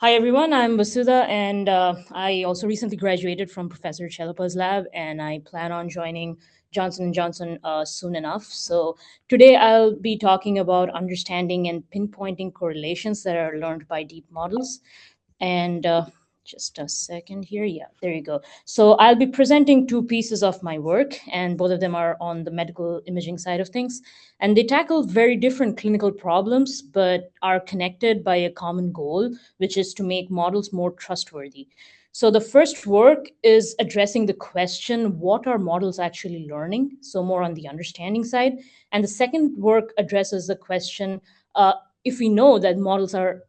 Hi everyone, I'm Vasudha, and I also recently graduated from Professor Chelapa's lab, and I plan on joining Johnson & Johnson soon enough. So today I'll be talking about understanding and pinpointing correlations that are learned by deep models. And just a second here. Yeah, there you go. So I'll be presenting two pieces of my work, and both of them are on the medical imaging side of things. And they tackle very different clinical problems, but are connected by a common goal, which is to make models more trustworthy. So the first work is addressing the question, what are models actually learning? So more on the understanding side. And the second work addresses the question, if we know that models are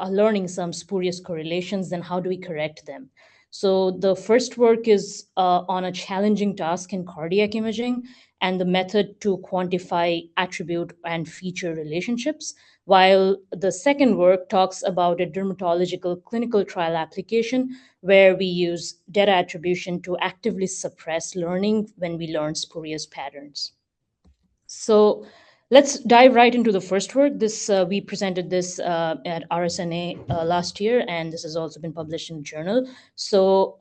learning some spurious correlations, then how do we correct them? So the first work is on a challenging task in cardiac imaging and the method to quantify attribute and feature relationships, while the second work talks about a dermatological clinical trial application where we use data attribution to actively suppress learning when we learn spurious patterns. So let's dive right into the first work. This we presented this at RSNA last year, and this has also been published in a journal. So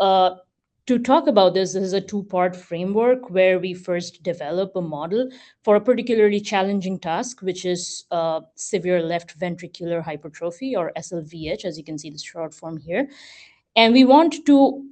to talk about this is a two-part framework where we first develop a model for a particularly challenging task, which is severe left ventricular hypertrophy, or SLVH, as you can see the short form here. And we want to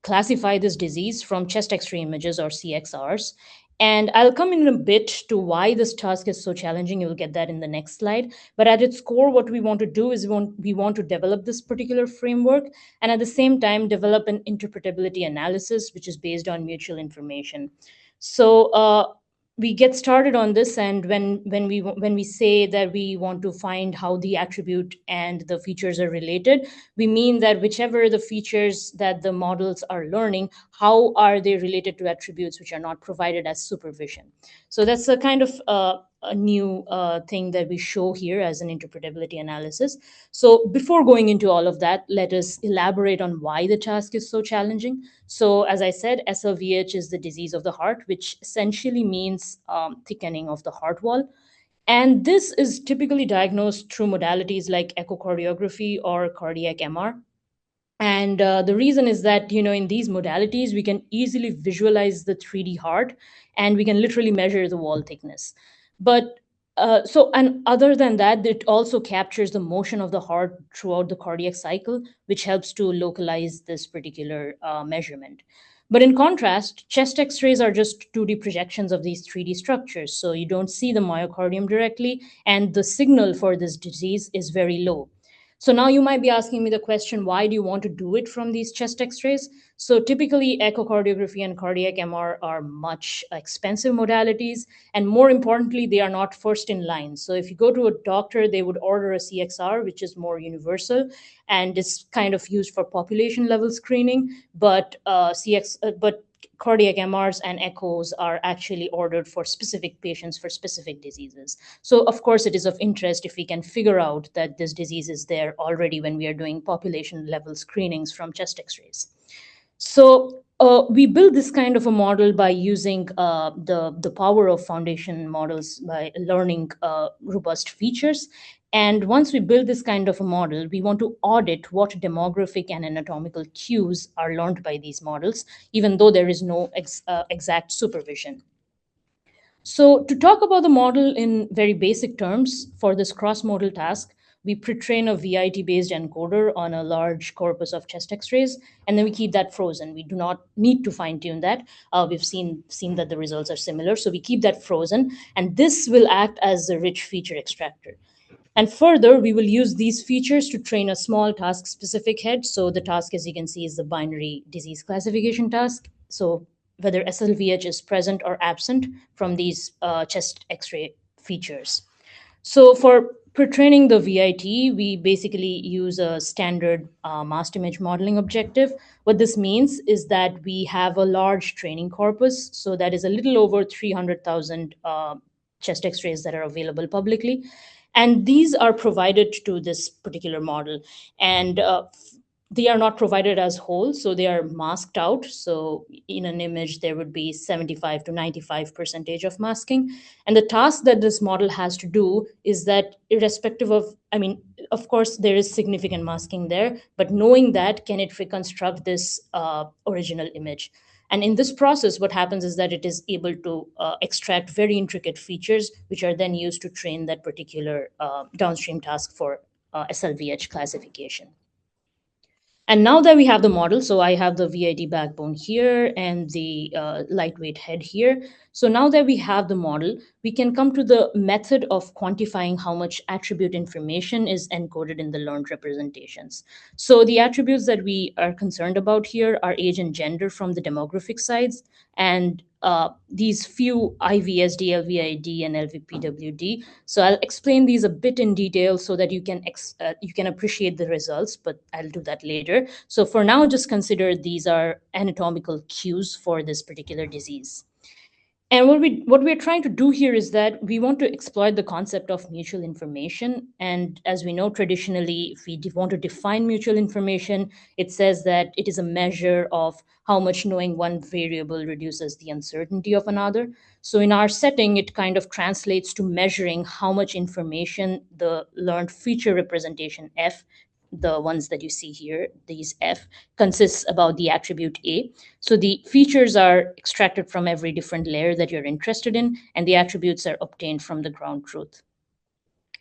classify this disease from chest X-ray images, or CXRs. And I'll come in a bit to why this task is so challenging. You'll get that in the next slide. But at its core, what we want to do is we want to develop this particular framework and at the same time develop an interpretability analysis, which is based on mutual information. So we get started on this, and when we say that we want to find how the attribute and the features are related, we mean that whichever the features that the models are learning, how are they related to attributes which are not provided as supervision? So that's a kind of a new thing that we show here as an interpretability analysis. So before going into all of that, let us elaborate on why the task is so challenging. So as I said, SLVH is the disease of the heart, which essentially means thickening of the heart wall. And this is typically diagnosed through modalities like echocardiography or cardiac MR. And the reason is that, in these modalities, we can easily visualize the 3D heart and we can literally measure the wall thickness. But and other than that, it also captures the motion of the heart throughout the cardiac cycle, which helps to localize this particular measurement. But in contrast, chest x rays are just 2D projections of these 3D structures. So you don't see the myocardium directly, and the signal for this disease is very low. So now you might be asking me the question, why do you want to do it from these chest x-rays? So typically echocardiography and cardiac MR are much expensive modalities. And more importantly, they are not first in line. So if you go to a doctor, they would order a CXR, which is more universal and is kind of used for population level screening. But cardiac MRs and echoes are actually ordered for specific patients for specific diseases. So, of course, it is of interest if we can figure out that this disease is there already when we are doing population level screenings from chest x rays. So, we build this kind of a model by using the power of foundation models by learning robust features. And once we build this kind of a model, we want to audit what demographic and anatomical cues are learned by these models, even though there is no exact supervision. So, to talk about the model in very basic terms, for this cross-modal task, we pre-train a VIT based encoder on a large corpus of chest x-rays, and then we keep that frozen. We do not need to fine-tune that. We've seen that the results are similar, so we keep that frozen, and this will act as a rich feature extractor. And further, we will use these features to train a small task specific head. So the task, as you can see, is the binary disease classification task. So whether SLVH is present or absent from these chest x-ray features. So for pre-training the VIT, we basically use a standard masked image modeling objective. What this means is that we have a large training corpus. So that is a little over 300,000 chest x-rays that are available publicly. And these are provided to this particular model. And they are not provided as whole, so they are masked out. So in an image there would be 75 to 95 percentage of masking, and the task that this model has to do is that, irrespective of, I mean, of course there is significant masking there, but knowing that, can it reconstruct this original image? And in this process, what happens is that it is able to extract very intricate features, which are then used to train that particular downstream task for SLVH classification. And now that we have the model, so I have the VID backbone here and the lightweight head here. So now that we have the model, we can come to the method of quantifying how much attribute information is encoded in the learned representations. So the attributes that we are concerned about here are age and gender from the demographic sides, and these few IVSD, LVID, and LVPWD. So I'll explain these a bit in detail so that you can appreciate the results, but I'll do that later. So for now, just consider these are anatomical cues for this particular disease. And what we're trying to do here is that we want to exploit the concept of mutual information. And as we know, traditionally, if we want to define mutual information, it says that it is a measure of how much knowing one variable reduces the uncertainty of another. So in our setting, it kind of translates to measuring how much information the learned feature representation F, the ones that you see here, these F, consists about the attribute A. So the features are extracted from every different layer that you're interested in, and the attributes are obtained from the ground truth.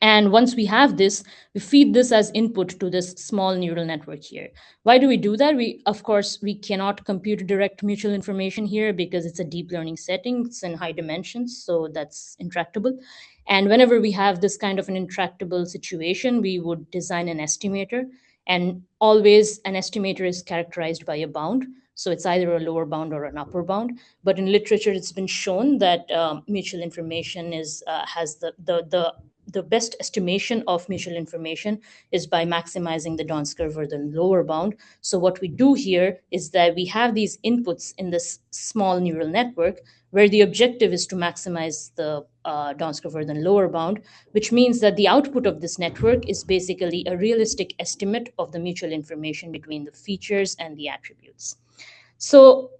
And once we have this, we feed this as input to this small neural network here. Why do we do that? Of course, we cannot compute direct mutual information here because it's a deep learning setting. It's in high dimensions, so that's intractable. And whenever we have this kind of an intractable situation, we would design an estimator. And always an estimator is characterized by a bound. So it's either a lower bound or an upper bound. But in literature, it's been shown that mutual information has the best estimation of mutual information is by maximizing the Donsker or the lower bound. So what we do here is that we have these inputs in this small neural network where the objective is to maximize the Donsker or the lower bound, which means that the output of this network is basically a realistic estimate of the mutual information between the features and the attributes. So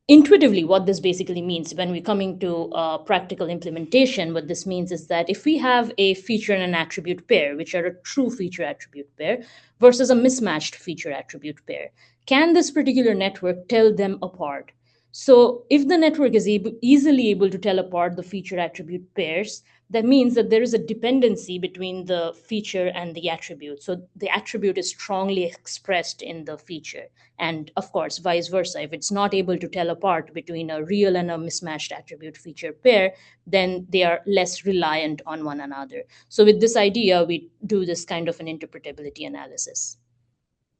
intuitively, what this basically means when we're coming to practical implementation, what this means is that if we have a feature and an attribute pair, which are a true feature attribute pair versus a mismatched feature attribute pair, can this particular network tell them apart? So if the network is easily able to tell apart the feature attribute pairs, that means that there is a dependency between the feature and the attribute. So the attribute is strongly expressed in the feature. And of course, vice versa. If it's not able to tell apart between a real and a mismatched attribute feature pair, then they are less reliant on one another. So with this idea, we do this kind of an interpretability analysis.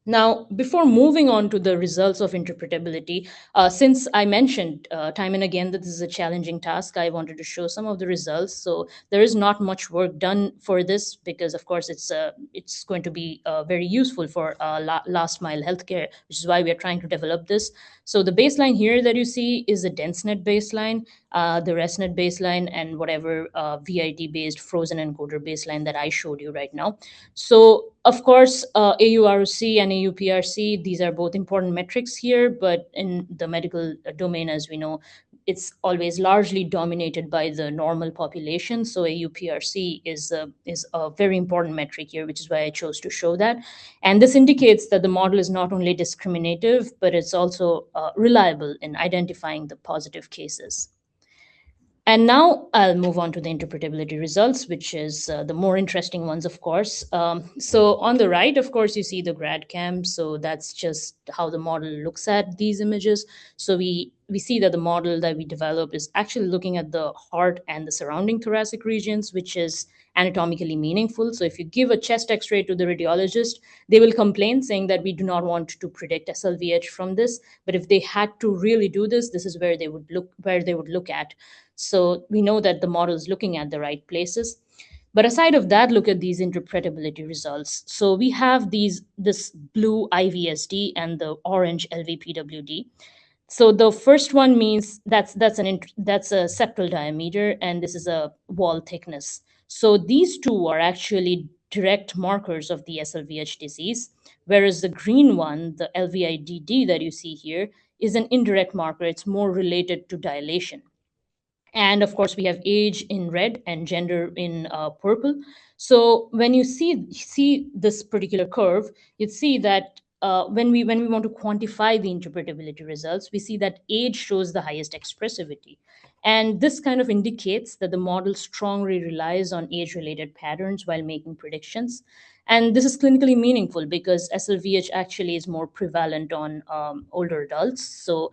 Now, before moving on to the results of interpretability, since I mentioned time and again that this is a challenging task, I wanted to show some of the results. So there is not much work done for this because, of course, it's going to be very useful for last mile healthcare, which is why we are trying to develop this. So the baseline here that you see is a DenseNet baseline, the ResNet baseline, and whatever VID-based frozen encoder baseline that I showed you right now. So of course, AUROC and AUPRC, these are both important metrics here, but in the medical domain, as we know, it's always largely dominated by the normal population. So AUPRC is a very important metric here, which is why I chose to show that. And this indicates that the model is not only discriminative, but it's also reliable in identifying the positive cases. And now I'll move on to the interpretability results, which is the more interesting ones, of course. So on the right, of course, you see the GradCam. So that's just how the model looks at these images. So we see that the model that we develop is actually looking at the heart and the surrounding thoracic regions, which is anatomically meaningful. So if you give a chest x-ray to the radiologist, they will complain saying that we do not want to predict SLVH from this. But if they had to really do this, this is where they would look at. So we know that the model is looking at the right places. But aside of that, look at these interpretability results. So we have this blue IVSD and the orange LVPWD. So the first one means that's a septal diameter, and this is a wall thickness. So these two are actually direct markers of the SLVH disease, whereas the green one, the LVIDD that you see here, is an indirect marker. It's more related to dilation. And of course, we have age in red and gender in purple. So when you see this particular curve, you'd see that when we want to quantify the interpretability results, we see that age shows the highest expressivity. And this kind of indicates that the model strongly relies on age-related patterns while making predictions. And this is clinically meaningful because SLVH actually is more prevalent on older adults. So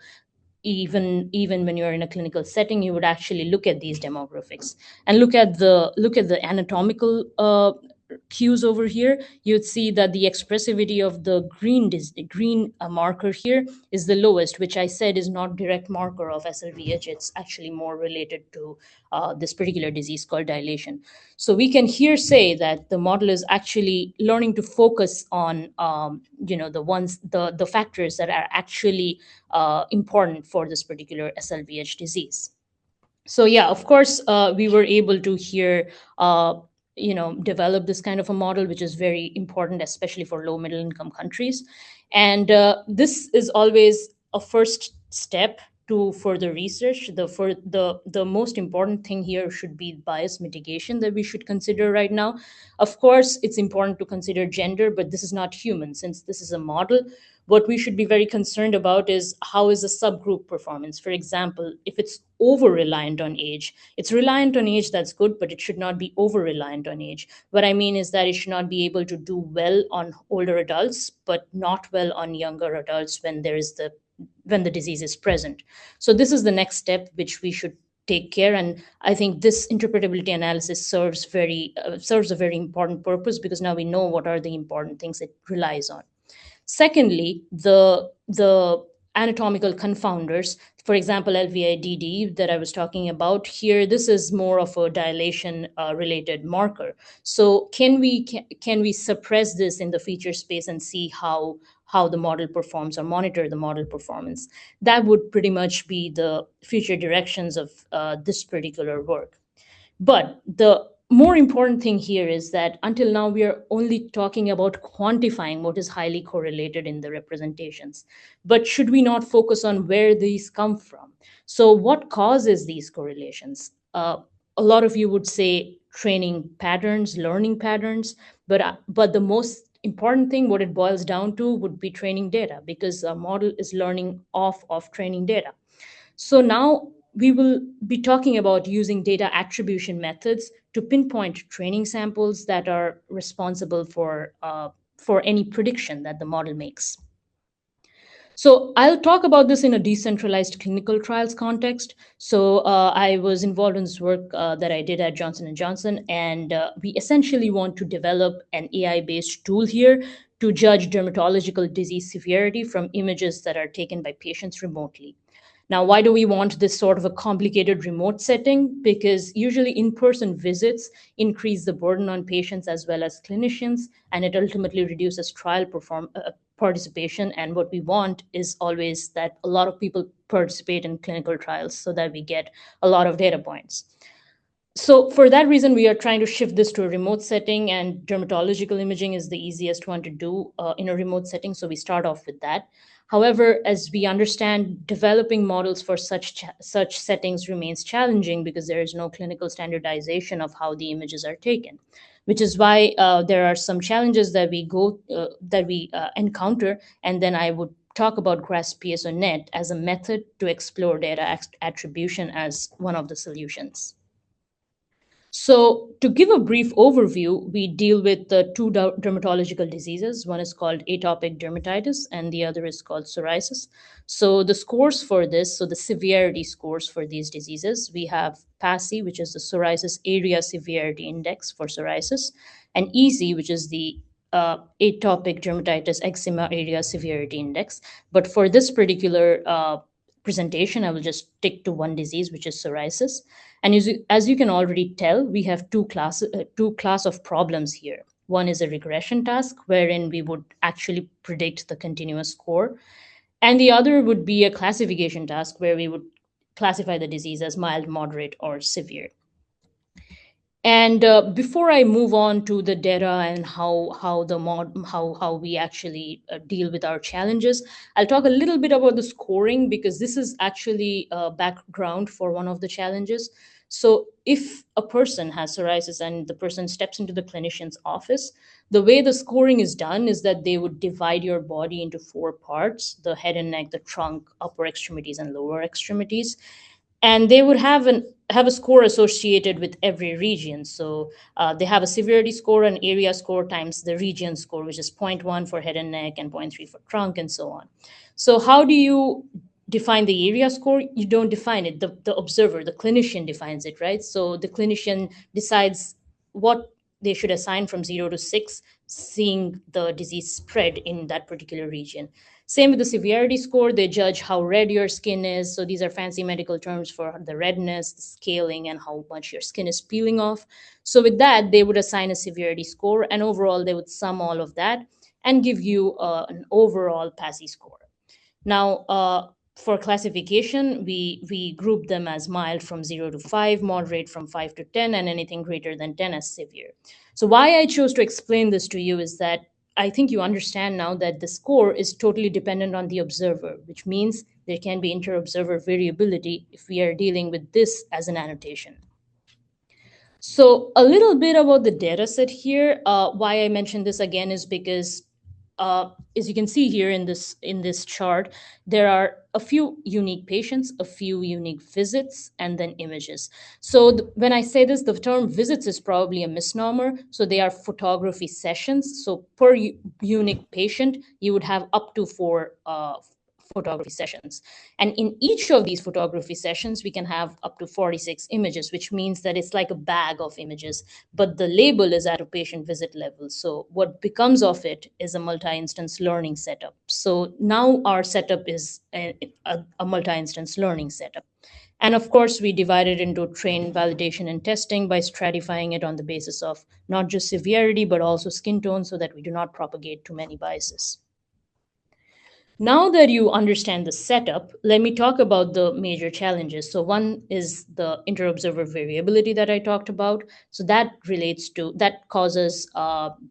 even when you're in a clinical setting, you would actually look at these demographics and look at the anatomical cues over here. You'd see that the expressivity of the green marker here is the lowest, which I said is not direct marker of SLVH. It's actually more related to this particular disease called dilation. So we can here say that the model is actually learning to focus on the factors that are actually important for this particular SLVH disease. So yeah, of course, we were able to here develop this kind of a model, which is very important, especially for low middle income countries. And this is always a first step to further research. The most important thing here should be bias mitigation that we should consider right now. Of course, it's important to consider gender, but this is not human. Since this is a model, what we should be very concerned about is how is a subgroup performance. For example, if it's over reliant on age, it's reliant on age, that's good, but it should not be over reliant on age. What I mean is that it should not be able to do well on older adults but not well on younger adults when the disease is present. So this is the next step which we should take care. And I think this interpretability analysis serves a very important purpose, because now we know what are the important things it relies on. Secondly, the anatomical confounders, for example, LVIDD that I was talking about here, this is more of a dilation related marker. So can we suppress this in the feature space and see how the model performs, or monitor the model performance? That would pretty much be the future directions of this particular work. But the more important thing here is that until now, we are only talking about quantifying what is highly correlated in the representations. But should we not focus on where these come from? So, what causes these correlations? A lot of you would say training patterns, learning patterns, but the most important thing, what it boils down to, would be training data, because a model is learning off of training data. So now we will be talking about using data attribution methods to pinpoint training samples that are responsible for any prediction that the model makes. So I'll talk about this in a decentralized clinical trials context. So I was involved in this work that I did at Johnson and Johnson, and we essentially want to develop an AI-based tool here to judge dermatological disease severity from images that are taken by patients remotely. Now, why do we want this sort of a complicated remote setting? Because usually in-person visits increase the burden on patients as well as clinicians, and it ultimately reduces participation. And what we want is always that a lot of people participate in clinical trials so that we get a lot of data points. So for that reason, we are trying to shift this to a remote setting, and dermatological imaging is the easiest one to do in a remote setting. So we start off with that. However, as we understand, developing models for such settings remains challenging because there is no clinical standardization of how the images are taken, which is why there are some challenges that we encounter, and then I would talk about GRASP PSO-Net as a method to explore data attribution as one of the solutions. So, to give a brief overview, we deal with the two dermatological diseases. One is called atopic dermatitis, and the other is called psoriasis. So, the scores for this, so the severity scores for these diseases, we have PASI, which is the Psoriasis Area Severity Index for psoriasis, and EASI, which is the Atopic Dermatitis Eczema Area Severity Index. But for this particular presentation, I will just stick to one disease, which is psoriasis. And as you can already tell, we have two class of problems here. One is a regression task, wherein we would actually predict the continuous score. And the other would be a classification task, where we would classify the disease as mild, moderate, or severe. And before I move on to the data and how we actually deal with our challenges, I'll talk a little bit about the scoring because this is actually background for one of the challenges. So if a person has psoriasis and the person steps into the clinician's office, the way the scoring is done is that they would divide your body into four parts: the head and neck, the trunk, upper extremities, and lower extremities, and they would have a score associated with every region. So they have a severity score, an area score times the region score, which is zero point 0.1 for head and neck and zero point 0.3 for trunk, and so on. So how do you define the area score? You don't define it. The observer, the clinician defines it, right? So the clinician decides what they should assign from 0 to 6, seeing the disease spread in that particular region. Same with the severity score. They judge how red your skin is. So these are fancy medical terms for the redness, the scaling, and how much your skin is peeling off. So with that, they would assign a severity score, and overall, they would sum all of that and give you an overall PASI score. Now, for classification, we group them as mild from 0 to 5, moderate from 5 to 10, and anything greater than 10 as severe. So, why I chose to explain this to you is that I think you understand now that the score is totally dependent on the observer, which means there can be inter-observer variability if we are dealing with this as an annotation. So a little bit about the data set here. Why I mentioned this again is because, as you can see here in this chart, there are a few unique patients, a few unique visits, and then images. So when I say this, the term visits is probably a misnomer. So they are photography sessions. So per unique patient, you would have up to four photography sessions. And in each of these photography sessions, we can have up to 46 images, which means that it's like a bag of images, but the label is at a patient visit level. So what becomes of it is a multi-instance learning setup. So now our setup is a multi-instance learning setup. And of course, we divide it into train, validation, and testing by stratifying it on the basis of not just severity, but also skin tone so that we do not propagate too many biases. Now that you understand the setup, let me talk about the major challenges. So one is the inter-observer variability that I talked about. So that causes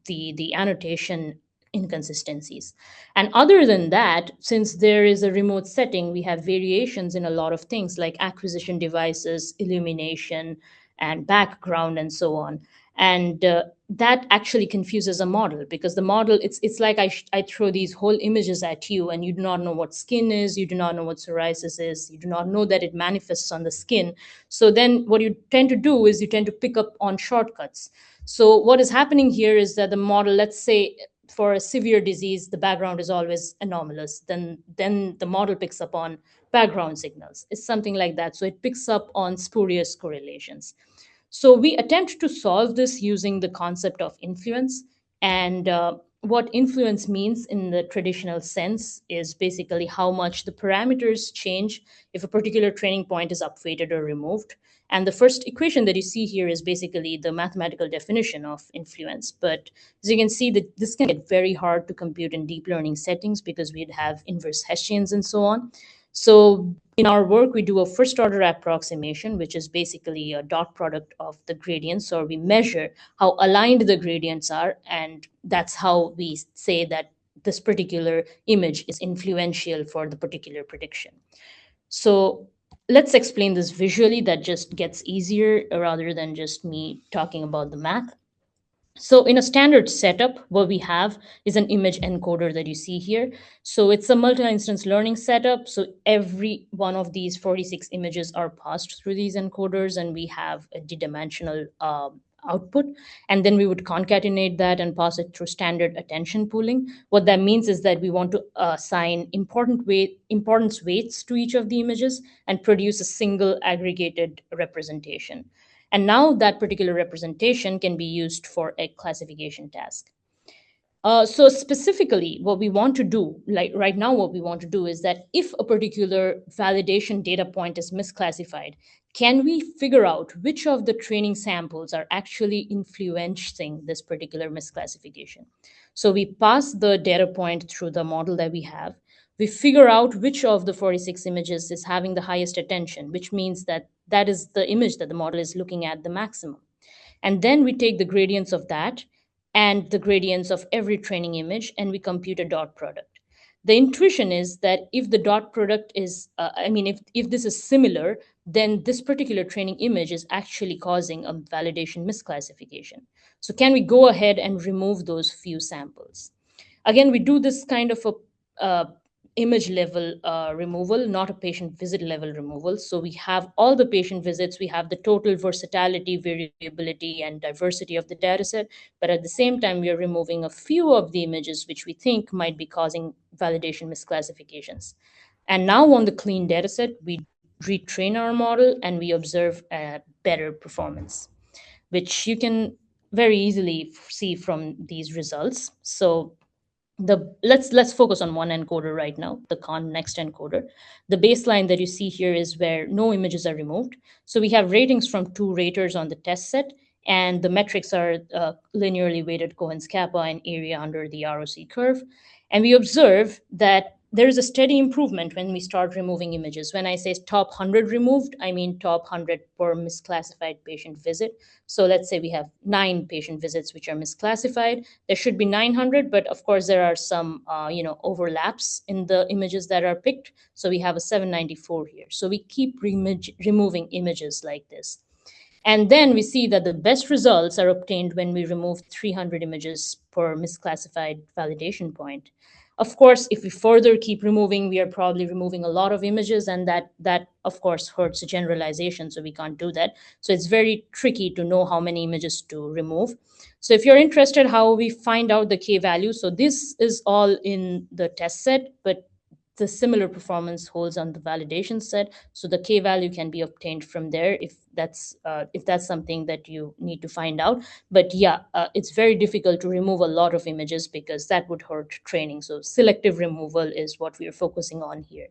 the annotation inconsistencies. And other than that, since there is a remote setting, we have variations in a lot of things like acquisition devices, illumination, and background, and so on. And that actually confuses a model because the model it's like I throw these whole images at you and you do not know what skin is, you do not know what psoriasis is, you do not know that it manifests on the skin. So then what you tend to do is you tend to pick up on shortcuts. So what is happening here is that the model, let's say for a severe disease, the background is always anomalous, then the model picks up on background signals. It's something like that. So it picks up on spurious correlations. So we attempt to solve this using the concept of influence. And what influence means in the traditional sense is basically how much the parameters change if a particular training point is upweighted or removed. And the first equation that you see here is basically the mathematical definition of influence. But as you can see, that this can get very hard to compute in deep learning settings because we'd have inverse Hessians and so on. So in our work, we do a first order approximation, which is basically a dot product of the gradients, or we measure how aligned the gradients are, and that's how we say that this particular image is influential for the particular prediction. So let's explain this visually. That just gets easier rather than just me talking about the math. So in a standard setup, what we have is an image encoder that you see here. So it's a multi-instance learning setup. So every one of these 46 images are passed through these encoders, and we have a d-dimensional output. And then we would concatenate that and pass it through standard attention pooling. What that means is that we want to assign importance weights to each of the images and produce a single aggregated representation. And now that particular representation can be used for a classification task. So specifically, what we want to do, like right now, what we want to do is that if a particular validation data point is misclassified, can we figure out which of the training samples are actually influencing this particular misclassification? So we pass the data point through the model that we have. We figure out which of the 46 images is having the highest attention, which means that that is the image that the model is looking at the maximum. And then we take the gradients of that and the gradients of every training image, and we compute a dot product. The intuition is that if the dot product is, if this is similar, then this particular training image is actually causing a validation misclassification. So can we go ahead and remove those few samples? Again, we do this kind of a image level removal, not a patient visit level removal. So we have all the patient visits, we have the total versatility, variability, and diversity of the data set. But at the same time, we are removing a few of the images which we think might be causing validation misclassifications. And now on the clean data set, we retrain our model and we observe a better performance, which you can very easily see from these results. So the let's focus on one encoder right now, the next encoder. The baseline that you see here is where no images are removed. So we have ratings from two raters on the test set, and the metrics are linearly weighted Cohen's kappa and area under the ROC curve. And we observe that there is a steady improvement when we start removing images. When I say top 100 removed, I mean top 100 per misclassified patient visit. So let's say we have 9 patient visits which are misclassified. There should be 900, but of course there are some overlaps in the images that are picked. So we have a 794 here. So we keep removing images like this. And then we see that the best results are obtained when we remove 300 images per misclassified validation point. Of course, if we further keep removing, we are probably removing a lot of images, and that of course hurts the generalization, so we can't do that. So it's very tricky to know how many images to remove. So if you're interested how we find out the k value, so this is all in the test set, but the similar performance holds on the validation set. So the k value can be obtained from there if that's something that you need to find out. But yeah, it's very difficult to remove a lot of images because that would hurt training. So selective removal is what we are focusing on here.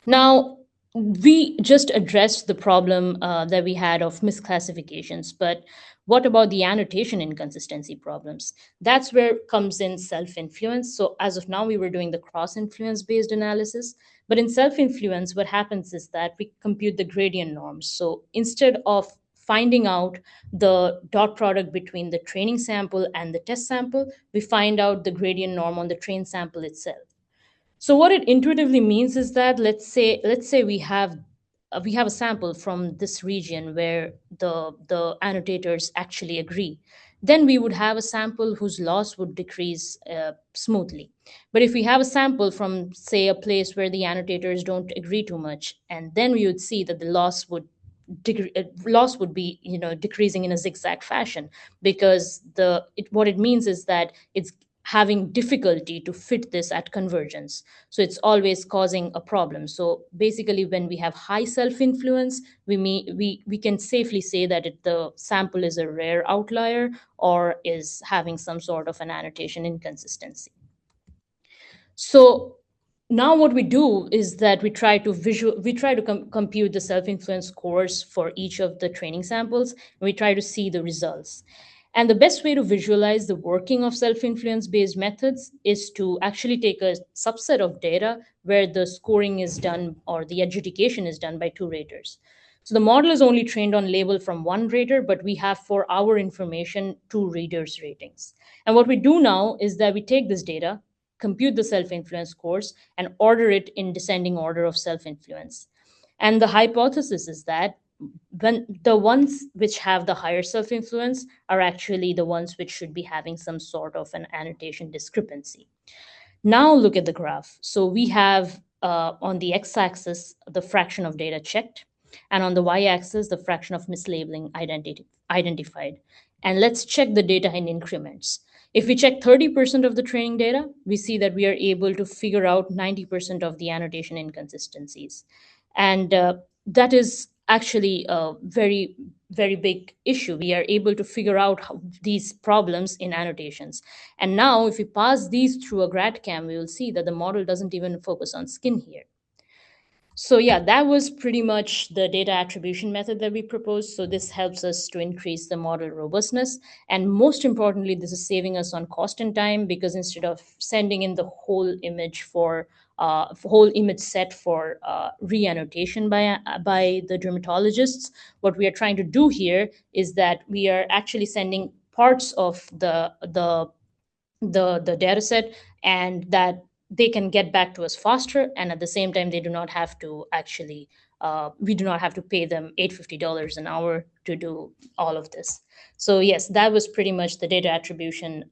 Now, we just addressed the problem that we had of misclassifications, but what about the annotation inconsistency problems? That's where comes in self-influence. So as of now, we were doing the cross-influence based analysis, but in self-influence, what happens is that we compute the gradient norms. So instead of finding out the dot product between the training sample and the test sample, we find out the gradient norm on the trained sample itself. So what it intuitively means is that let's say we have a sample from this region where the annotators actually agree. Then we would have a sample whose loss would decrease smoothly. But if we have a sample from, say, a place where the annotators don't agree too much, and then we would see that the loss would be decreasing in a zigzag fashion, because what it means is that it's having difficulty to fit this at convergence. So it's always causing a problem. So basically, when we have high self-influence, we can safely say that the sample is a rare outlier or is having some sort of an annotation inconsistency. So now what we do is that we try to compute the self-influence scores for each of the training samples, and we try to see the results. And the best way to visualize the working of self-influence based methods is to actually take a subset of data where the scoring is done or the adjudication is done by two raters. So the model is only trained on label from one rater, but we have for our information two readers' ratings. And what we do now is that we take this data, compute the self-influence scores, and order it in descending order of self-influence. And the hypothesis is that when the ones which have the higher self-influence are actually the ones which should be having some sort of an annotation discrepancy. Now look at the graph. So we have on the x-axis the fraction of data checked, and on the y-axis the fraction of mislabeling identified. And let's check the data in increments. If we check 30% of the training data, we see that we are able to figure out 90% of the annotation inconsistencies. And that is actually a very, very big issue. We are able to figure out these problems in annotations. And now, if we pass these through a GradCam, we will see that the model doesn't even focus on skin here. So yeah, that was pretty much the data attribution method that we proposed. So this helps us to increase the model robustness. And most importantly, this is saving us on cost and time, because instead of sending in the whole image for whole image set for re-annotation by the dermatologists. What we are trying to do here is that we are actually sending parts of the data set, and that they can get back to us faster, and at the same time they do not have to actually we do not have to pay them $850 an hour to do all of this. So yes, that was pretty much the data attribution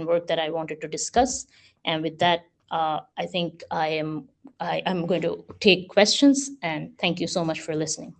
work that I wanted to discuss. And with that, I think I'm going to take questions, and thank you so much for listening.